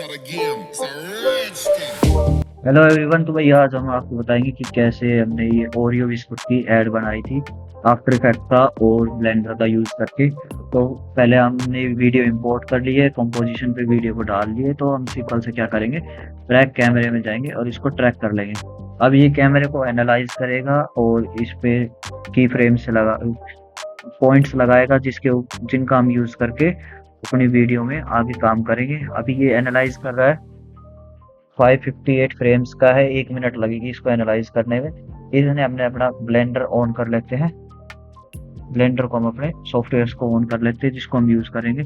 Hello everyone. तो भाई आज हम आपको बताएंगे कि कैसे हमने ये ओरियो बिस्कुट की ऐड बनाई थी आफ्टर इफेक्ट का और ब्लेंडर का यूज करके। तो पहले हमने वीडियो इंपोर्ट कर ली है, कंपोजिशन पे वीडियो को डाल लिए। तो हम सिंपल से क्या करेंगे, ट्रैक कैमरे में जाएंगे और इसको ट्रैक कर लेंगे। अब ये कैमरे को एनालाइज करेगा और इस पे की फ्रेम से लगा पॉइंट्स लगाएगा जिनका हम यूज करके अपनी वीडियो में आगे काम करेंगे। अभी ये एनालाइज कर रहा है, 558 फ्रेम्स का है, 1 मिनट लगेगी इसको एनालाइज करने में। इसने हमने अपना ब्लेंडर ऑन कर लेते हैं। ब्लेंडर को हम अपने सॉफ्टवेयर को ऑन कर लेते हैं जिसको हम यूज करेंगे।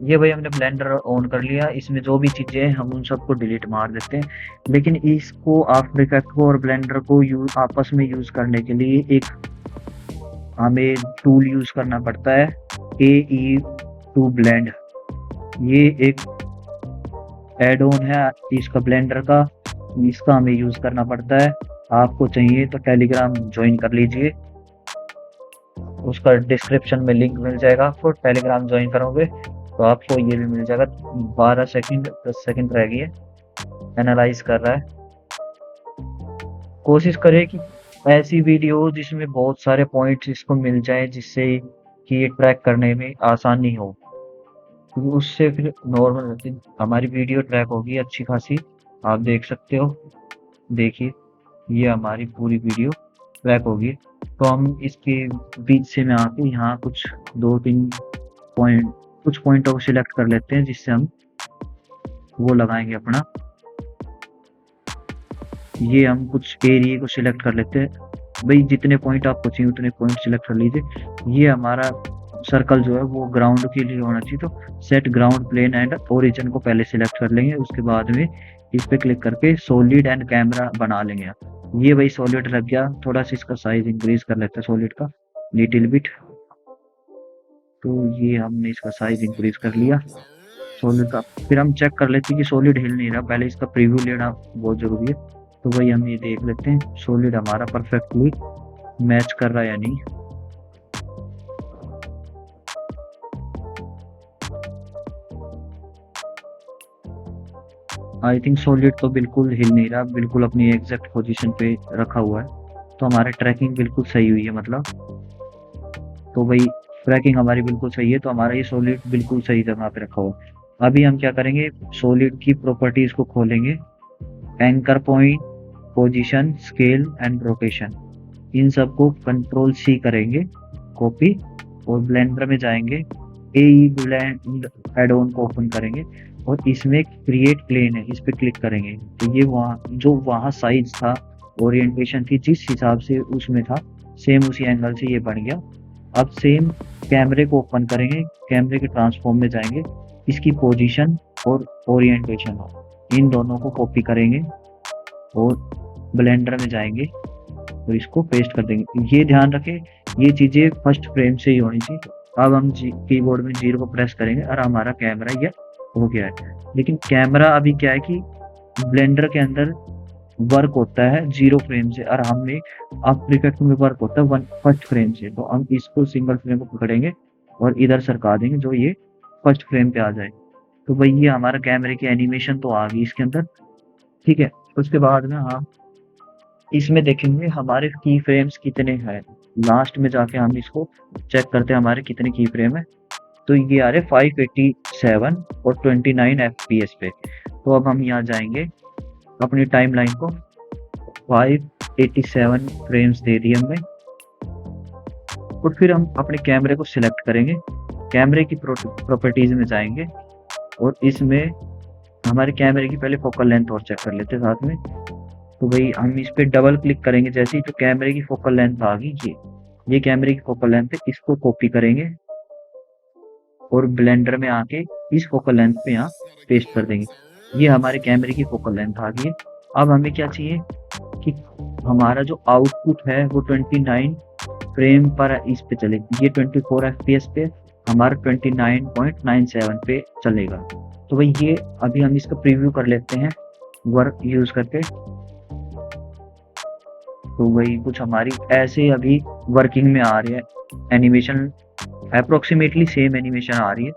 ये भाई हमने ब्लेंडर ऑन कर लिया। इसमें जो भी चीजें हैं हम उन सबको डिलीट मार देते हैं। लेकिन इसको आफ्टर इफेक्ट को और ब्लेंडर को आपस में यूज करने के लिए एक हमें टूल यूज करना पड़ता है, AE2 ब्लेंड। ये एक एड ऑन है इसका ब्लेंडर का, इसका हमें यूज करना पड़ता है। आपको चाहिए तो टेलीग्राम ज्वाइन कर लीजिए, उसका डिस्क्रिप्शन में लिंक मिल जाएगा। आपको टेलीग्राम ज्वाइन करोगे तो आपको ये भी मिल जाएगा। 12 सेकंड 10 सेकंड रह गई है, एनालाइज कर रहा है। कोशिश करें कि ऐसी वीडियो जिसमें बहुत सारे पॉइंट्स इसको मिल जाए जिससे कि ये ट्रैक करने में आसानी हो, क्योंकि उससे फिर नॉर्मल हमारी वीडियो ट्रैक होगी अच्छी खासी। आप देख सकते हो, देखिए ये हमारी पूरी वीडियो ट्रैक होगी। तो हम इसके बीच से में आके यहाँ कुछ 2-3 पॉइंटों को सिलेक्ट कर लेते हैं जिससे हम वो लगाएंगे अपना। ये हम कुछ एरिया को सिलेक्ट कर लेते हैं। भाई जितने पॉइंट आपको चाहिए उतने पॉइंट सिलेक्ट कर लीजिए। ये हमारा सर्कल जो है वो ग्राउंड के लिए होना चाहिए, तो set ground plane and origin को पहले सिलेक्ट कर लेंगे। उसके बाद में इस पे क्लिक करके सॉलिड एंड कैमरा बना लेंगे। ये भाई सॉलिड लग गया। थोड़ा सा इसका साइज इंक्रीज कर लेते हैं सॉलिड का, लिटिल बिट। तो ये हमने इसका साइज इंक्रीज कर लिया सॉलिड का। फिर हम चेक कर लेते हैं कि सॉलिड हिल नहीं रहा, पहले इसका प्रीव्यू लेना बहुत जरूरी है। तो भाई हम ये देख लेते हैं सॉलिड हमारा परफेक्टली मैच कर रहा है या नहीं। आई थिंक सॉलिड तो बिल्कुल हिल नहीं रहा, बिल्कुल अपनी एग्जैक्ट पोजीशन पे रखा हुआ है। तो हमारा ट्रैकिंग बिल्कुल सही हुई है मतलब। तो भाई ट्रैकिंग हमारी बिल्कुल सही है, तो हमारा ये सॉलिड बिल्कुल सही जगह पे रखा हुआ है। अभी हम क्या करेंगे, सॉलिड की प्रॉपर्टीज को खोलेंगे। Anchor point, position, scale and rotation, इन सबको कंट्रोल C करेंगे कॉपी, और ब्लेंडर में जाएंगे, AE ब्लेंड एड ऑन को ओपन करेंगे और इसमें क्रिएट प्लेन है, इस पे क्लिक करेंगे। तो ये वहाँ साइज था, ओरिएंटेशन थी, जिस हिसाब से उसमें था सेम उसी एंगल से ये बन गया। अब सेम कैमरे को ओपन करेंगे, कैमरे के ट्रांसफॉर्म में जाएंगे, इसकी पोजीशन और ओरिएंटेशन इन दोनों को कॉपी करेंगे और ब्लेंडर में जाएंगे और इसको पेस्ट कर देंगे। ये ध्यान रखें ये चीजें फर्स्ट फ्रेम से ही होनी चाहिए। अब हम कीबोर्ड में 0 को प्रेस करेंगे और हमारा कैमरा ये हो गया है। लेकिन कैमरा अभी क्या है कि ब्लेंडर के अंदर वर्क होता है 0 फ्रेम से, और हमने आफ्टर इफेक्ट में वर्क होता है फर्स्ट फ्रेम से। तो हम इसको सिंगल फ्रेम को पकड़ेंगे और इधर सरका देंगे जो ये फर्स्ट फ्रेम पे आ जाए। तो भाई ये हमारा कैमरे की एनिमेशन तो आ गई इसके अंदर, ठीक है। उसके बाद में हाँ इसमें देखेंगे हमारे की फ्रेम्स कितने हैं। लास्ट में जाके हम इसको चेक करते हैं हमारे कितने की फ्रेम है। तो ये आ रहे 587 और 29 FPS पे। तो अब हम यहाँ जाएंगे, अपनी टाइमलाइन को 587 फ्रेम्स दे दिए हमने। और फिर हम अपने कैमरे को सिलेक्ट करेंगे, कैमरे की प्रॉपर्टीज में जाएंगे और इसमें हमारे कैमरे की पहले फोकल लेंथ और चेक कर लेते हैं साथ में। तो भाई हम इस पे डबल क्लिक करेंगे जैसे ही, तो कैमरे की फोकल लेंथ आ गई। ये कैमरे की फोकल लेंथ है, इसको कॉपी करेंगे और ब्लेंडर में आके इस फोकल लेंथ पे यहाँ पेस्ट कर देंगे। ये हमारे कैमरे की फोकल लेंथ आ गई है। अब हमें क्या चाहिए कि हमारा जो आउटपुट है वो 29 फ्रेम पर इस पे चले। ये 24 FPS पे, हमारा 29.97 पे चलेगा। तो भाई ये अभी हम इसका प्रीव्यू कर लेते हैं वर्क यूज करके। तो वही कुछ हमारी ऐसे अभी वर्किंग में आ रही है, एनिमेशन अप्रोक्सीमेटली सेम एनिमेशन आ रही है।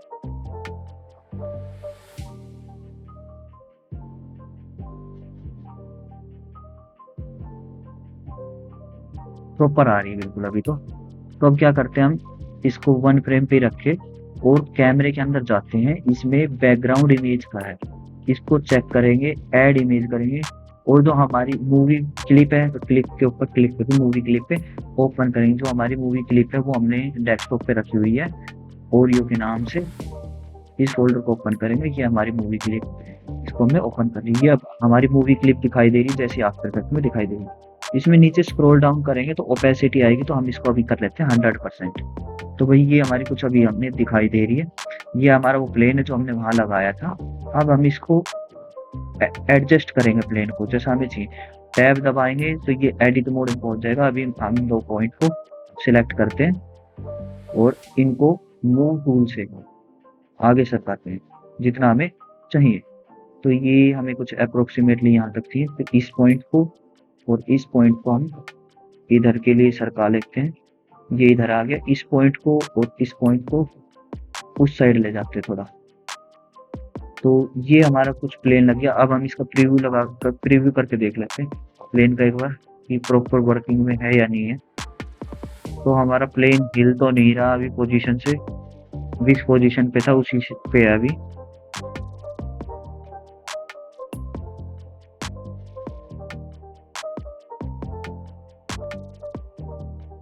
प्रॉपर आ रही है बिल्कुल अभी तो अब क्या करते हैं, हम इसको 1 फ्रेम पे रख के और कैमरे के अंदर जाते हैं। इसमें बैकग्राउंड इमेज का है, इसको चेक करेंगे, ऐड इमेज करेंगे, और जो हमारी मूवी क्लिप है तो क्लिप के ऊपर क्लिक करके मूवी क्लिप पे ओपन करेंगे। जो हमारी मूवी क्लिप है वो हमने डेस्कटॉप पे रखी हुई है ओरियो के नाम से। इस फोल्डर को ओपन करेंगे, ये हमारी मूवी क्लिप, इसको हमने ओपन कर ली। ये अब हमारी मूवी क्लिप दिखाई दे रही है जैसे आफ्टर इफेक्ट में दिखाई दे रही है। इसमें नीचे स्क्रॉल डाउन करेंगे तो ओपेसिटी आएगी, तो हम इसको अभी कर लेते हैं 100%। तो भाई ये हमारी कुछ अभी हमने दिखाई दे रही है। ये हमारा वो प्लेन है जो हमने वहां लगाया था। अब हम इसको एडजस्ट करेंगे प्लेन को जैसा हमें चाहिए। टैब दबाएंगे तो ये एडिट मोड में पहुंच जाएगा। अभी हम 2 पॉइंट को सिलेक्ट करते हैं और इनको मूव टूल से आगे सरकाते हैं जितना हमें चाहिए। तो ये हमें कुछ अप्रोक्सीमेटली यहाँ तक चाहिए। तो इस पॉइंट को और इस पॉइंट को हम इधर के लिए सरका लेते हैं। ये इधर आ गया। इस पॉइंट को और इस पॉइंट को उस साइड ले जाते हैं थोड़ा। तो ये हमारा कुछ प्लेन लग गया। अब हम इसका प्रीव्यू करके देख लेते हैं प्लेन का एक बार कि प्रॉपर वर्किंग में है या नहीं है। तो हमारा प्लेन हिल तो नहीं रहा अभी पोजीशन से, जिस पोजीशन पे था उसी पे है अभी।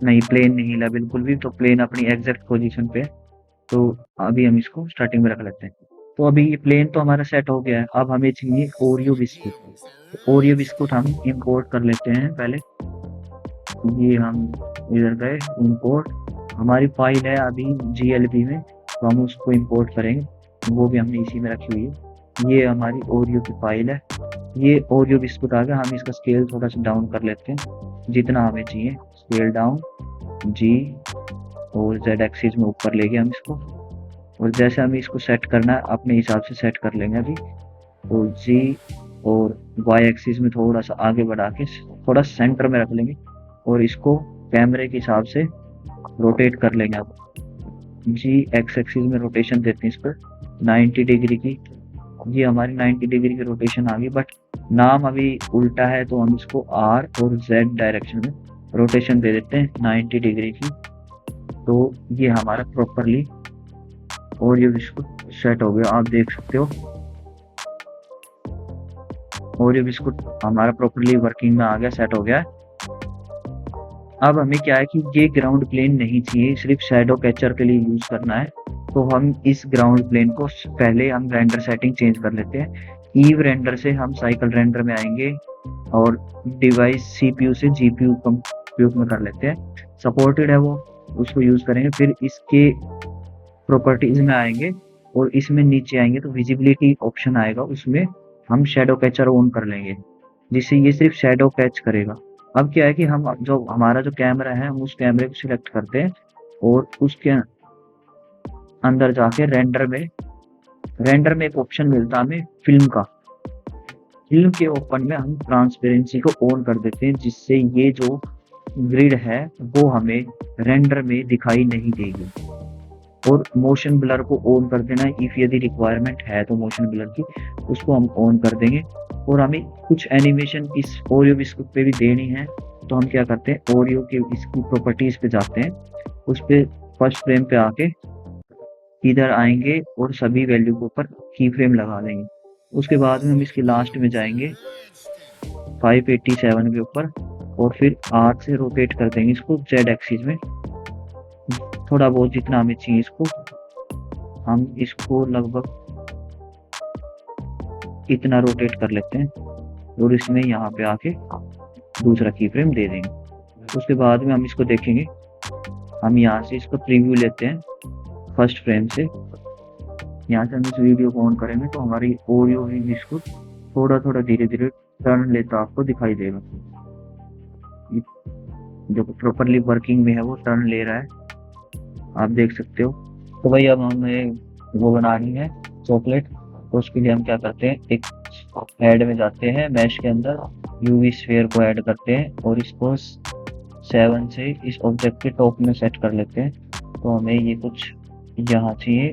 नहीं, प्लेन नहीं हिला बिल्कुल भी, तो प्लेन अपनी एग्जैक्ट पोजीशन पे है। तो अभी हम इसको स्टार्टिंग में रख लेते हैं। तो अभी ये प्लेन तो हमारा सेट हो गया है। अब हमें चाहिए ओरियो बिस्कुट। तो ओरियो बिस्कुट हम इंपोर्ट कर लेते हैं पहले। ये हम इधर गए इंपोर्ट, हमारी फाइल है अभी GLB में, तो हम उसको इंपोर्ट करेंगे। वो भी हमने इसी में रखी हुई है। ये हमारी ओरियो की फाइल है। ये ओरियो बिस्कुट आ गया। हम इसका स्केल थोड़ा सा डाउन कर लेते हैं जितना हमें चाहिए। स्केल डाउन G और Z एक्सिस में ऊपर ले गए हम इसको। और जैसे हमें इसको सेट करना है अपने हिसाब से सेट कर लेंगे अभी। तो G और Y एक्सिस में थोड़ा सा आगे बढ़ा के थोड़ा सेंटर में रख लेंगे और इसको कैमरे के हिसाब से रोटेट कर लेंगे। अब G X एक्सिस में रोटेशन देते हैं इस पर 90 डिग्री की। ये हमारी 90 डिग्री की रोटेशन आ गई, बट नाम अभी उल्टा है तो हम इसको R और Z डायरेक्शन में रोटेशन दे देते हैं 90 डिग्री की। तो ये हमारा प्रॉपरली और ये बिस्कुट सेट हो गया, आप देख सकते हो। और ये बिस्कुट हमारा प्रॉपरली वर्किंग में आ गया, सेट हो गया है। अब हमें क्या है कि ये ग्राउंड प्लेन नहीं चाहिए, सिर्फ शैडो कैचर के लिए यूज करना है। तो हम इस ग्राउंड प्लेन को पहले हम रेंडर सेटिंग चेंज कर लेते हैं। ईव रेंडर से हम साइकिल रेंडर में आएंगे और डिवाइस CPU से GPU कंप्यूट में कर लेते हैं। सपोर्टेड है वो, उसको यूज करेंगे। फिर इसके प्रॉपर्टीज में आएंगे और इसमें नीचे आएंगे तो विजिबिलिटी ऑप्शन आएगा, उसमें हम शैडो कैचर ऑन कर लेंगे जिससे ये सिर्फ शैडो कैच करेगा। अब क्या है कि हम जो हमारा जो कैमरा है हम उस कैमरे को सिलेक्ट करते हैं और उसके अंदर जाके रेंडर में एक ऑप्शन मिलता है हमें फिल्म का। फिल्म के ओपन में हम ट्रांसपेरेंसी को ऑन कर देते हैं जिससे ये जो ग्रिड है वो हमें रेंडर में दिखाई नहीं देगी। और मोशन ब्लर को ऑन कर देना, इफ यदि रिक्वायरमेंट है तो मोशन ब्लर की, उसको हम ऑन कर देंगे। और हमें कुछ एनिमेशन इस ओरियो बिस्कुट पे भी देनी है, तो हम क्या करते हैं ओरियो के इसकी प्रॉपर्टीज पे जाते हैं, उस पे फर्स्ट फ्रेम पे आके इधर आएंगे और सभी वैल्यू के ऊपर की फ्रेम लगा देंगे। उसके बाद में हम इसके लास्ट में जाएंगे 587 के ऊपर और फिर R से रोटेट कर देंगे इसको Z एक्सिस में थोड़ा बहुत जितना हमें चाहिए। इसको हम इसको लगभग इतना रोटेट कर लेते हैं और इसमें यहाँ पे आके दूसरा की फ्रेम दे देंगे। उसके बाद में हम इसको देखेंगे। हम यहाँ से इसको प्रीव्यू लेते हैं फर्स्ट फ्रेम से। यहाँ से हम इस वीडियो को ऑन करेंगे तो हमारी ओरियो बिस्कुट थोड़ा थोड़ा धीरे धीरे टर्न लेता आपको दिखाई देगा। जो प्रॉपरली वर्किंग में है वो टर्न ले रहा है, आप देख सकते हो। तो भाई अब हमें वो बनानी है चॉकलेट, तो उसके लिए हम क्या करते हैं, एक ऐड में जाते हैं, मैश के अंदर यूवी स्फीयर को ऐड करते हैं और इसको 7 से इस ऑब्जेक्ट के टॉप में सेट कर लेते हैं। तो हमें ये कुछ यहाँ चाहिए,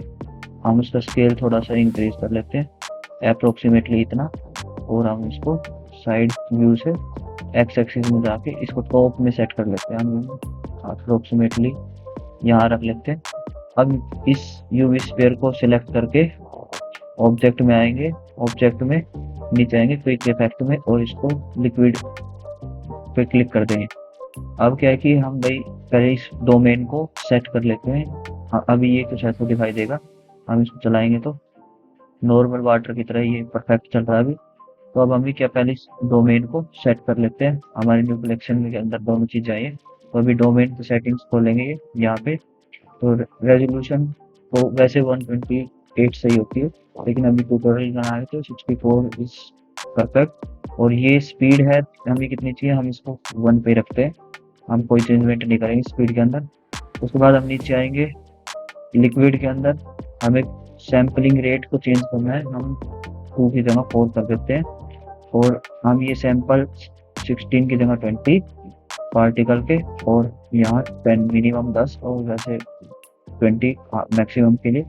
हम उसका स्केल थोड़ा सा इंक्रीज कर लेते हैं अप्रोक्सीमेटली इतना, और हम इसको साइड व्यू से एक्स एक्सिस में जाके इसको टॉप में सेट कर लेते हैं, हम अप्रोक्सीमेटली यहाँ रख लेते हैं। अब इस यूवी स्फीयर को सिलेक्ट करके ऑब्जेक्ट में आएंगे, ऑब्जेक्ट में नीचे आएंगे क्विक इफेक्ट में, और इसको लिक्विड पे क्लिक कर देंगे। अब क्या है कि हम भाई पहले इस डोमेन को सेट कर लेते हैं। हाँ, अभी ये कुछ ऐसा दिखाई देगा, हम इसको चलाएंगे तो नॉर्मल वाटर की तरह ये परफेक्ट चल रहा है अभी। तो अब हम भी क्या पहले इस डोमेन को सेट कर लेते हैं, हमारे न्यू कलेक्शन के अंदर दोनों चीज़ आइए। तो अभी डोमेन की सेटिंग्स खोलेंगे यहाँ पे, तो रेजोल्यूशन तो वैसे 128 सही होती है, लेकिन अभी ट्यूटोरियल बना है तो 64 इज परफेक्ट। और ये स्पीड है हमें कितनी चाहिए, हम इसको 1 पे रखते हैं, हम कोई चेंजमेंट नहीं करेंगे स्पीड के अंदर। उसके बाद हम नीचे आएंगे लिक्विड के अंदर, हमें सैम्पलिंग रेट को चेंज करना है, हम 2 की जगह 4 कर देते हैं, और हम ये सैंपल 16 की जगह 20 पार्टिकल के, और यहाँ 10 मिनिमम 10 और वैसे 20 मैक्सिमम के लिए।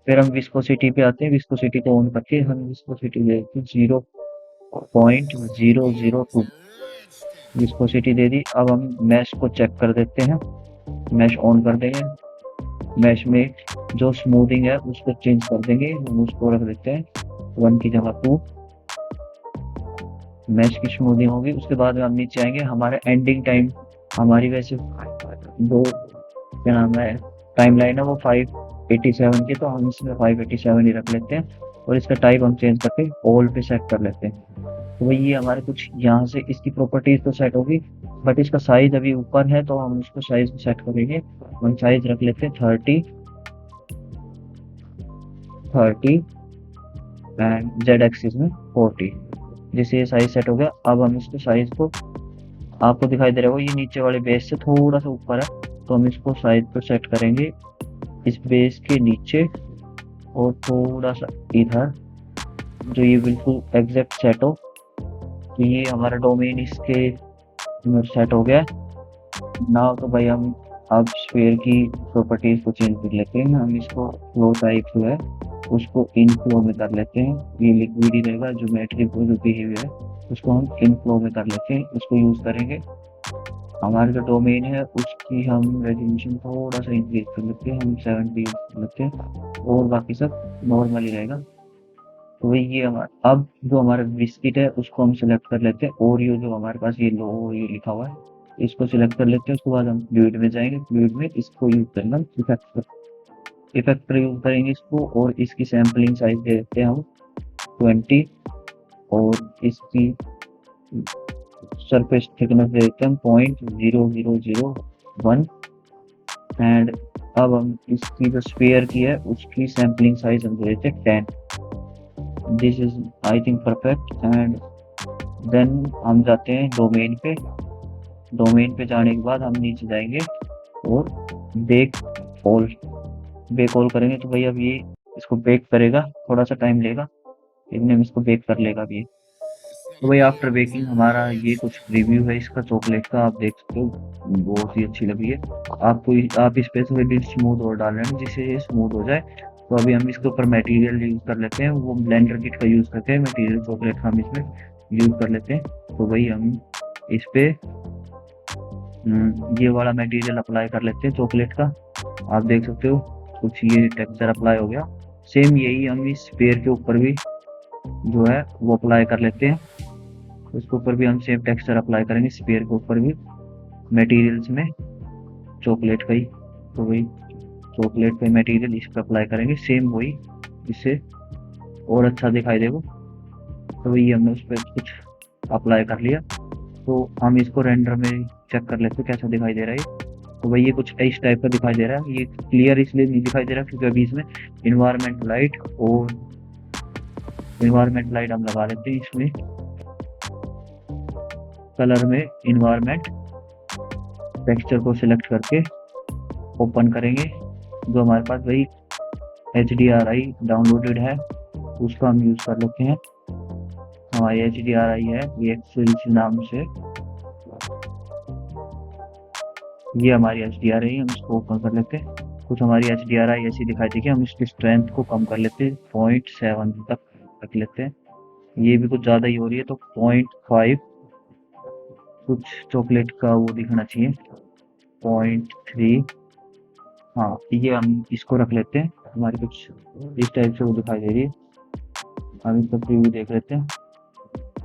फिर हम विस्कोसिटी पे आते हैं, विस्कोसिटी को ऑन करके हम विस्कोसिटी देते हैं 0.002 विस्कोसिटी दे दी। अब हम मैश को चेक कर देते हैं, मैश ऑन कर देंगे, मैश में जो स्मूथिंग है उसको चेंज कर देंगे, हम उसको रख देते हैं 1 की जगह 2, मैश की स्मूथिंग होगी। उसके बाद हम नीचे आएंगे, हमारा एंडिंग टाइम हमारी वैसे दो क्या नाम है टाइम लाइन है वो 587 की, तो हम इसमें 587 ही रख लेते हैं, और इसका टाइप हम चेंज करके ऑल पे सेट कर लेते हैं। तो वही ये हमारे कुछ यहाँ से इसकी प्रॉपर्टीज तो सेट होगी, बट इसका साइज अभी ऊपर है तो हम इसको साइज को सेट करेंगे। हम साइज रख लेते हैं 30 एंड जेड एक्सिस में 40। जैसे ये साइज सेट हो गया, अब हम इसको साइज को आपको दिखाई दे रहा होगा ये नीचे वाले बेस से थोड़ा सा ऊपर है, तो हम इसको साइज पर सेट करेंगे इस बेस के नीचे, और थोड़ा सा इधर, जो ये बिल्कुल एग्जैक्ट सेट हो। तो ये हमारा डोमेन इसके सेट हो गया ना। तो भाई हम अब स्फीयर की प्रॉपर्टीज को चेंज कर लेते हैं, हम इसको फ्लो टाइप जो है उसको इन फ्लो में कर लेते हैं, ये लिक्विड ही रहेगा, ज्योमेट्री को जो बिहेवियर है उसको हम इन फ्लो में कर लेते हैं, उसको यूज करेंगे। हमारा जो डोमेन है उसकी हम रेजोल्यूशन थोड़ा सा इंक्रीज कर लेते हैं, हम 70 कर लेते हैं, और बाकी सब नॉर्मल ही रहेगा। तो वही ये हमारा अब जो हमारा बिस्किट है उसको हम सिलेक्ट कर लेते हैं, और ये जो हमारे पास ये लो ये लिखा हुआ है इसको सिलेक्ट कर लेते हैं। उसके बाद हम फ्लूइड में जाएंगे, फ्लूइड में इसको यूज करना इफेक्टर यूज करेंगे इसको, और इसकी सैम्पलिंग साइज दे देते हैं हम 20, और इसकी सरफेस थिकनेस दे देते हैं 0.0001। एंड अब हम इसकी जो स्फीयर की है उसकी सैम्पलिंग साइज हम दे देते हैं 10। This is I think perfect. And then हम जाते हैं डोमेन पे, डोमेन पे जाने के बाद हम नीचे जाएंगे और बेक ऑल करेंगे। तो भाई अब ये इसको बेक करेगा, थोड़ा सा टाइम लेगा लेकिन हम इसको बेक कर लेगा अभी। तो भाई आफ्टर बेकिंग हमारा ये कुछ रिव्यू है इसका चॉकलेट का, आप देख सकते हो बहुत ही अच्छी लगी है आपको। आप इस पे थोड़ी भी स्मूथ और डाल रहे हैं जिससे ये स्मूथ हो जाए। तो अभी हम इसके ऊपर मटेरियल यूज कर लेते हैं, वो ब्लेंडर किट का यूज करके मटेरियल चॉकलेट का हम इसमें यूज कर लेते हैं। तो भाई हम इस पे ये वाला मटेरियल अप्लाई कर लेते हैं चॉकलेट का, आप देख सकते हो कुछ ये टेक्सचर अप्लाई हो गया। सेम यही हम इस पेयर के ऊपर भी जो है वो अप्लाई कर लेते हैं, उसके ऊपर भी हम सेम टेक्सचर अप्लाई करेंगे स्फीयर के ऊपर भी मटेरियल्स में चॉकलेट का ही। तो वही चॉकलेट पे मटेरियल इस पर अप्लाई करेंगे सेम वही, इससे और अच्छा दिखाई देगा। तो वही हमने उस पर कुछ अप्लाई कर लिया। तो हम इसको रेंडर में चेक कर लेते हैं कैसा दिखाई दे रहा है। तो भाई ये कुछ इस टाइप का दिखाई दे रहा है, ये क्लियर इसलिए नहीं दिखाई दे रहा क्योंकि अभी इसमें इन्वायरमेंट लाइट और इन्वायरमेंट लाइट हम लगा लेते हैं इसमें, कलर में इन्वायरमेंट टेक्सचर को सिलेक्ट करके ओपन करेंगे। जो हमारे पास वही HDRI डाउनलोडेड है उसका हम यूज कर लेते हैं। हमारी HDRI है ये एक्सेल नाम से, ये हमारी एच डी आर है, हम इसको ओपन कर लेते हैं। कुछ हमारी एच डी आर आई ऐसी दिखाई देगी, हम इसकी स्ट्रेंथ को कम कर लेते हैं, 0.7 तक रख लेते हैं। ये भी कुछ ज़्यादा ही हो रही है, तो 0.5 कुछ चॉकलेट का वो दिखना चाहिए, 0.3। हाँ, ये हम इसको रख लेते हैं। हमारी कुछ इस टाइप से वो दिखाई दे रही है। हम इसका प्रीव्यू देख लेते हैं,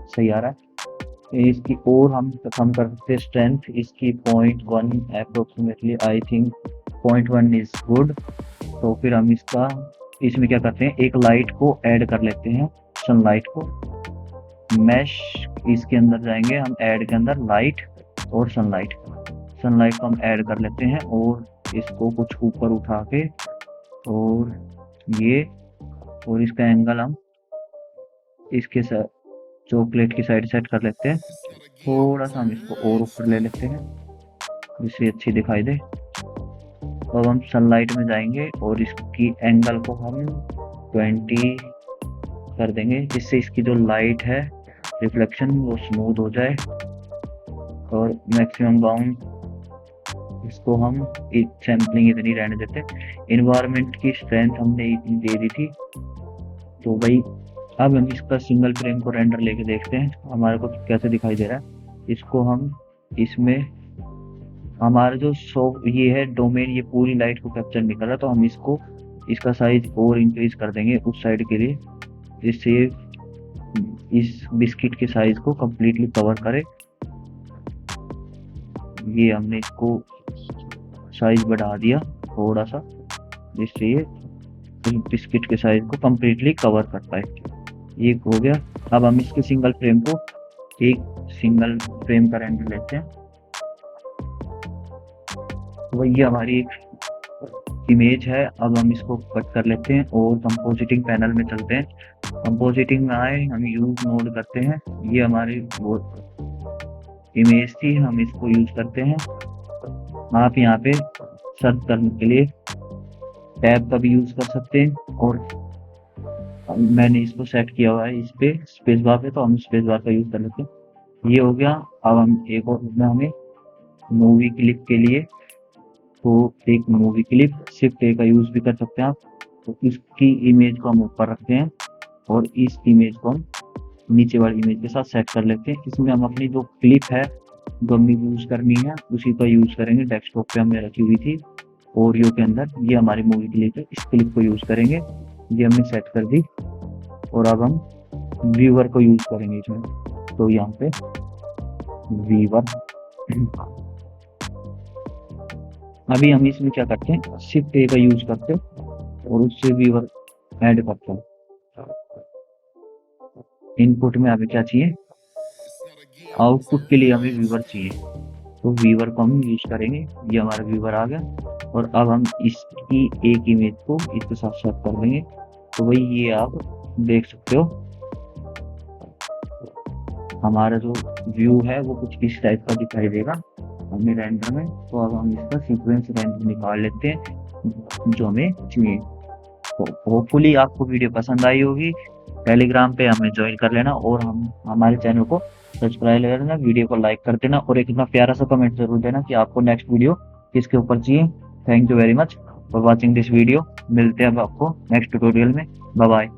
सही आ रहा है। इसकी और हम कम कर सकते हैं स्ट्रेंथ, इसकी 0.1 approximately, I think 0.1 is good. तो फिर हम इसमें क्या करते हैं, एक लाइट को ऐड कर लेते हैं, सनलाइट को। मैश इसके अंदर जाएंगे हम, ऐड के अंदर लाइट और सनलाइट को हम ऐड कर लेते हैं, और इसको कुछ ऊपर उठा के, और ये, और इसका एंगल हम इसके चॉकलेट की साइड सेट कर लेते हैं। थोड़ा सा हम इसको और ऊपर ले लेते हैं जिससे अच्छी दिखाई दे। तो अब हम सनलाइट में जाएंगे और इसकी एंगल को हम 20 कर देंगे, जिससे इसकी जो लाइट है रिफ्लेक्शन वो स्मूथ हो जाए। और मैक्सिमम बाउंड इसको हम सैम्पलिंग इतनी रहने देते हैं। इन्वायरमेंट की स्ट्रेंथ हमने इतनी दे दी थी। तो भाई अब हम इसका सिंगल फ्रेम को रेंडर लेके देखते हैं हमारे को कैसे दिखाई दे रहा है। इसको हम इसमें हमारा जो ये है डोमेन, ये पूरी लाइट को कैप्चर नहीं कर रहा, तो हम इसका साइज और इंक्रीज कर देंगे उस साइड के लिए, जिससे इस बिस्किट के साइज को कंप्लीटली कवर करे। ये हमने इसको साइज बढ़ा दिया थोड़ा सा, जिससे ये बिस्किट के साइज को कंप्लीटली कवर कर पाए। ये हो गया। अब हम इसके सिंगल फ्रेम को, एक सिंगल फ्रेम का रेंडर लेते हैं। तो ये हमारी एक इमेज है। अब हम इसको कट कर लेते हैं और कंपोजिटिंग पैनल में चलते हैं। कंपोजिटिंग में आए, हम यूज नोड करते हैं। ये हमारी वो इमेज थी, हम इसको यूज करते हैं। आप यहाँ पे सर्च करने के लिए टैब का भी यूज कर सकते हैं, और मैंने इसको सेट किया हुआ है इस पे स्पेस बार पे, तो हम स्पेस बार का यूज कर लेते हैं। ये हो गया। अब हम एक और हमें मूवी क्लिप के लिए, तो एक मूवी क्लिप शिफ्ट ए का यूज भी कर सकते हैं आप। तो इसकी इमेज को हम ऊपर रखते हैं और इस इमेज को हम नीचे वाली इमेज के साथ सेट कर लेते हैं। इसमें हम अपनी जो क्लिप है जो हमें यूज करनी है उसी का यूज करेंगे। डेस्कटॉप पे हमने रखी हुई थी ओरियो के अंदर, ये हमारी मूवी क्लिप है, इस क्लिप को यूज करेंगे। ये हमने सेट कर दी, और अब हम व्यूअर को यूज करेंगे इसमें। तो यहाँ पे व्यूअर, अभी हम इसमें क्या करते हैं, शिफ्ट ए का यूज करते हैं और उससे व्यूअर ऐड करते हैं। इनपुट में हमें क्या चाहिए, आउटपुट के लिए हमें व्यूअर चाहिए, तो व्यूअर को हम यूज करेंगे। ये हमारा व्यूअर आ गया, और अब हम इसकी एक इमेज को इसके साथ साथ कर देंगे। तो भाई ये आप देख सकते हो हमारा जो व्यू है वो कुछ इस टाइप का दिखाई देगा हमें रेंडर में। तो अब हम इसका सीक्वेंस रेंडर निकाल लेते हैं जो हमें चाहिए। तो होपफुली आपको वीडियो पसंद आई होगी। टेलीग्राम पे हमें ज्वाइन कर लेना, और हमारे चैनल को सब्सक्राइब कर लेना, वीडियो को लाइक कर देना, और एक इतना प्यारा सा कमेंट जरूर देना कि आपको नेक्स्ट वीडियो किसके ऊपर चाहिए। Thank you very much for watching this video. मिलते हैं अब आपको नेक्स्ट ट्यूटोरियल में। Bye bye.